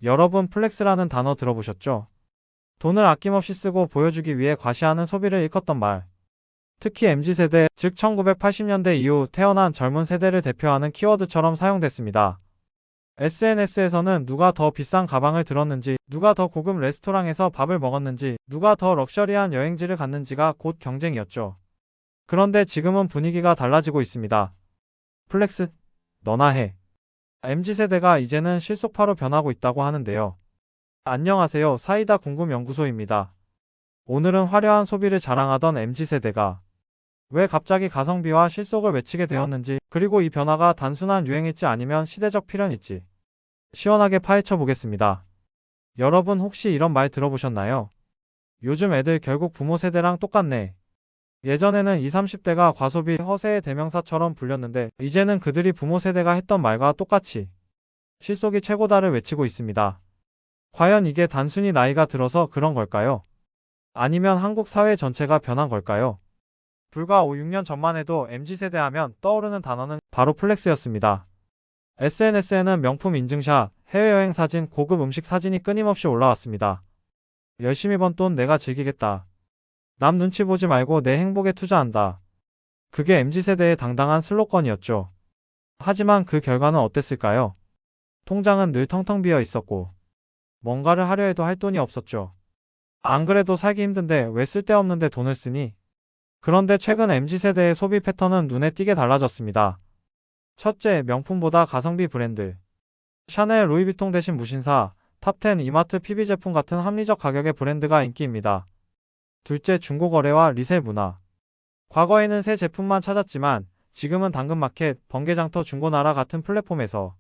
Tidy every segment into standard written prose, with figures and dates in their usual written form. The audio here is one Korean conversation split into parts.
여러분 플렉스라는 단어 들어보셨죠? 돈을 아낌없이 쓰고 보여주기 위해 과시하는 소비를 일컫던 말. 특히 MZ세대, 즉 1980년대 이후 태어난 젊은 세대를 대표하는 키워드처럼 사용됐습니다. SNS에서는 누가 더 비싼 가방을 들었는지, 누가 더 고급 레스토랑에서 밥을 먹었는지, 누가 더 럭셔리한 여행지를 갔는지가 곧 경쟁이었죠. 그런데 지금은 분위기가 달라지고 있습니다. 플렉스? 너나 해. MZ세대가 이제는 실속파로 변하고 있다고 하는데요. 안녕하세요. 사이다 궁금연구소입니다. 오늘은 화려한 소비를 자랑하던 MZ세대가 왜 갑자기 가성비와 실속을 외치게 되었는지, 그리고 이 변화가 단순한 유행일지 아니면 시대적 필연일지 시원하게 파헤쳐 보겠습니다. 여러분 혹시 이런 말 들어보셨나요? 요즘 애들 결국 부모 세대랑 똑같네. 예전에는 20, 30대가 과소비, 허세의 대명사처럼 불렸는데 이제는 그들이 부모 세대가 했던 말과 똑같이 실속이 최고다를 외치고 있습니다. 과연 이게 단순히 나이가 들어서 그런 걸까요? 아니면 한국 사회 전체가 변한 걸까요? 불과 5, 6년 전만 해도 MZ세대 하면 떠오르는 단어는 바로 플렉스였습니다. SNS에는 명품 인증샷, 해외여행 사진, 고급 음식 사진이 끊임없이 올라왔습니다. 열심히 번 돈 내가 즐기겠다. 남 눈치 보지 말고 내 행복에 투자한다. 그게 MZ세대의 당당한 슬로건이었죠. 하지만 그 결과는 어땠을까요? 통장은 늘 텅텅 비어 있었고 뭔가를 하려 해도 할 돈이 없었죠. 안 그래도 살기 힘든데 왜 쓸데없는데 돈을 쓰니? 그런데 최근 MZ세대의 소비 패턴은 눈에 띄게 달라졌습니다. 첫째, 명품보다 가성비 브랜드. 샤넬, 루이비통 대신 무신사, 탑10, 이마트, PB 제품 같은 합리적 가격의 브랜드가 인기입니다. 둘째, 중고거래와 리셀 문화. 과거에는 새 제품만 찾았지만 지금은 당근마켓, 번개장터, 중고나라 같은 플랫폼에서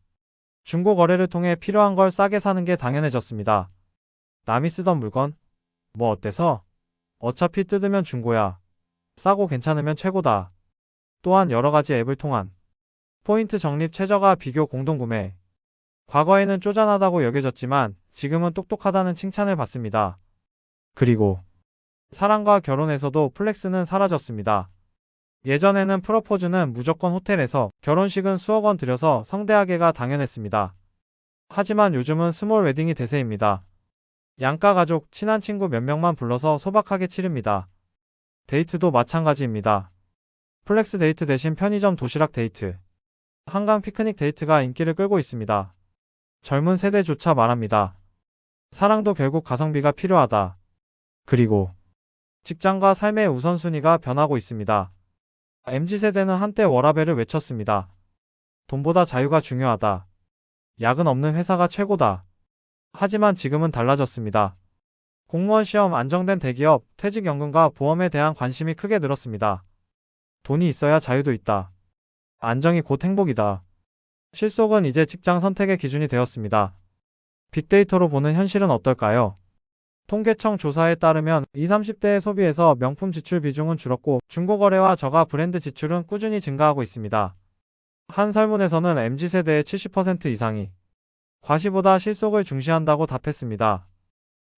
중고거래를 통해 필요한 걸 싸게 사는 게 당연해졌습니다. 남이 쓰던 물건? 뭐 어때서? 어차피 뜯으면 중고야. 싸고 괜찮으면 최고다. 또한 여러가지 앱을 통한 포인트 적립, 최저가 비교, 공동구매. 과거에는 쪼잔하다고 여겨졌지만 지금은 똑똑하다는 칭찬을 받습니다. 그리고 사랑과 결혼에서도 플렉스는 사라졌습니다. 예전에는 프러포즈는 무조건 호텔에서, 결혼식은 수억 원 들여서 성대하게가 당연했습니다. 하지만 요즘은 스몰 웨딩이 대세입니다. 양가 가족, 친한 친구 몇 명만 불러서 소박하게 치릅니다. 데이트도 마찬가지입니다. 플렉스 데이트 대신 편의점 도시락 데이트, 한강 피크닉 데이트가 인기를 끌고 있습니다. 젊은 세대조차 말합니다. 사랑도 결국 가성비가 필요하다. 그리고 직장과 삶의 우선순위가 변하고 있습니다. MZ세대는 한때 워라밸을 외쳤습니다. 돈보다 자유가 중요하다. 야근 없는 회사가 최고다. 하지만 지금은 달라졌습니다. 공무원 시험, 안정된 대기업, 퇴직연금과 보험에 대한 관심이 크게 늘었습니다. 돈이 있어야 자유도 있다. 안정이 곧 행복이다. 실속은 이제 직장 선택의 기준이 되었습니다. 빅데이터로 보는 현실은 어떨까요? 통계청 조사에 따르면 20, 30대의 소비에서 명품 지출 비중은 줄었고 중고거래와 저가 브랜드 지출은 꾸준히 증가하고 있습니다. 한 설문에서는 MZ세대의 70% 이상이 과시보다 실속을 중시한다고 답했습니다.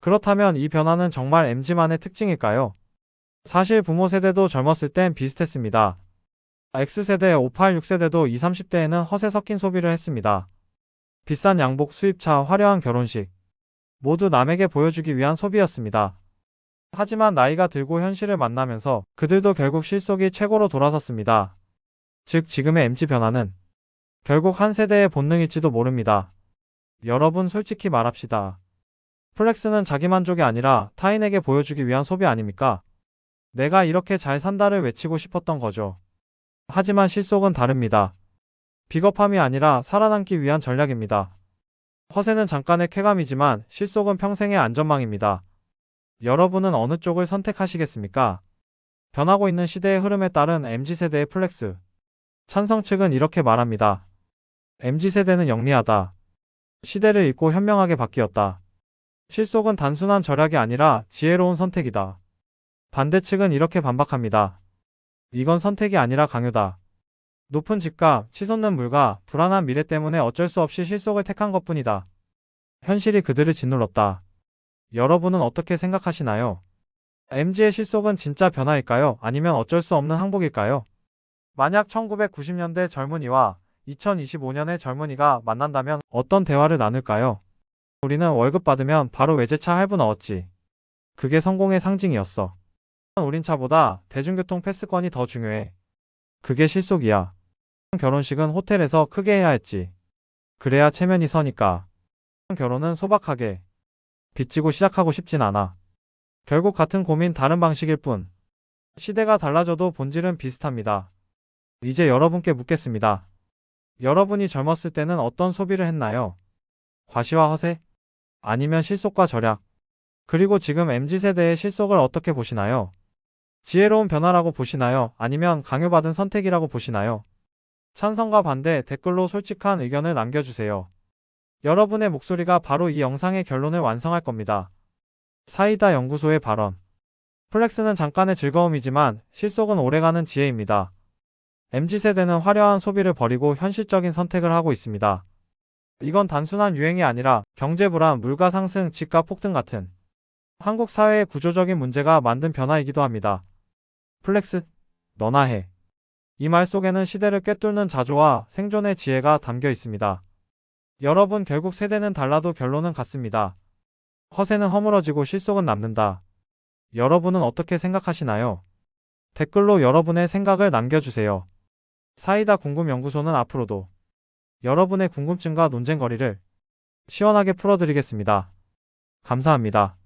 그렇다면 이 변화는 정말 MZ만의 특징일까요? 사실 부모 세대도 젊었을 땐 비슷했습니다. X세대, 586세대도 20, 30대에는 허세 섞인 소비를 했습니다. 비싼 양복, 수입차, 화려한 결혼식. 모두 남에게 보여주기 위한 소비였습니다. 하지만 나이가 들고 현실을 만나면서 그들도 결국 실속이 최고로 돌아섰습니다. 즉 지금의 MZ 변화는 결국 한 세대의 본능일지도 모릅니다. 여러분 솔직히 말합시다. 플렉스는 자기만족이 아니라 타인에게 보여주기 위한 소비 아닙니까? 내가 이렇게 잘 산다를 외치고 싶었던 거죠. 하지만 실속은 다릅니다. 비겁함이 아니라 살아남기 위한 전략입니다. 허세는 잠깐의 쾌감이지만 실속은 평생의 안전망입니다. 여러분은 어느 쪽을 선택하시겠습니까? 변하고 있는 시대의 흐름에 따른 MZ세대의 플렉스. 찬성 측은 이렇게 말합니다. MZ세대는 영리하다. 시대를 읽고 현명하게 바뀌었다. 실속은 단순한 절약이 아니라 지혜로운 선택이다. 반대 측은 이렇게 반박합니다. 이건 선택이 아니라 강요다. 높은 집값, 치솟는 물가, 불안한 미래 때문에 어쩔 수 없이 실속을 택한 것뿐이다. 현실이 그들을 짓눌렀다. 여러분은 어떻게 생각하시나요? MZ의 실속은 진짜 변화일까요? 아니면 어쩔 수 없는 항복일까요? 만약 1990년대 젊은이와 2025년의 젊은이가 만난다면 어떤 대화를 나눌까요? 우리는 월급 받으면 바로 외제차 할부 넣었지. 그게 성공의 상징이었어. 우린 차보다 대중교통 패스권이 더 중요해. 그게 실속이야. 결혼식은 호텔에서 크게 해야 했지. 그래야 체면이 서니까. 결혼은 소박하게. 빚지고 시작하고 싶진 않아. 결국 같은 고민 다른 방식일 뿐. 시대가 달라져도 본질은 비슷합니다. 이제 여러분께 묻겠습니다. 여러분이 젊었을 때는 어떤 소비를 했나요? 과시와 허세? 아니면 실속과 절약? 그리고 지금 MZ세대의 실속을 어떻게 보시나요? 지혜로운 변화라고 보시나요? 아니면 강요받은 선택이라고 보시나요? 찬성과 반대 댓글로 솔직한 의견을 남겨주세요. 여러분의 목소리가 바로 이 영상의 결론을 완성할 겁니다. 사이다 연구소의 발언. 플렉스는 잠깐의 즐거움이지만 실속은 오래가는 지혜입니다. MZ세대는 화려한 소비를 버리고 현실적인 선택을 하고 있습니다. 이건 단순한 유행이 아니라 경제 불안, 물가 상승, 집값 폭등 같은 한국 사회의 구조적인 문제가 만든 변화이기도 합니다. 플렉스, 너나 해. 이 말 속에는 시대를 꿰뚫는 자조와 생존의 지혜가 담겨 있습니다. 여러분, 결국 세대는 달라도 결론은 같습니다. 허세는 허물어지고 실속은 남는다. 여러분은 어떻게 생각하시나요? 댓글로 여러분의 생각을 남겨주세요. 사이다 궁금연구소는 앞으로도 여러분의 궁금증과 논쟁거리를 시원하게 풀어드리겠습니다. 감사합니다.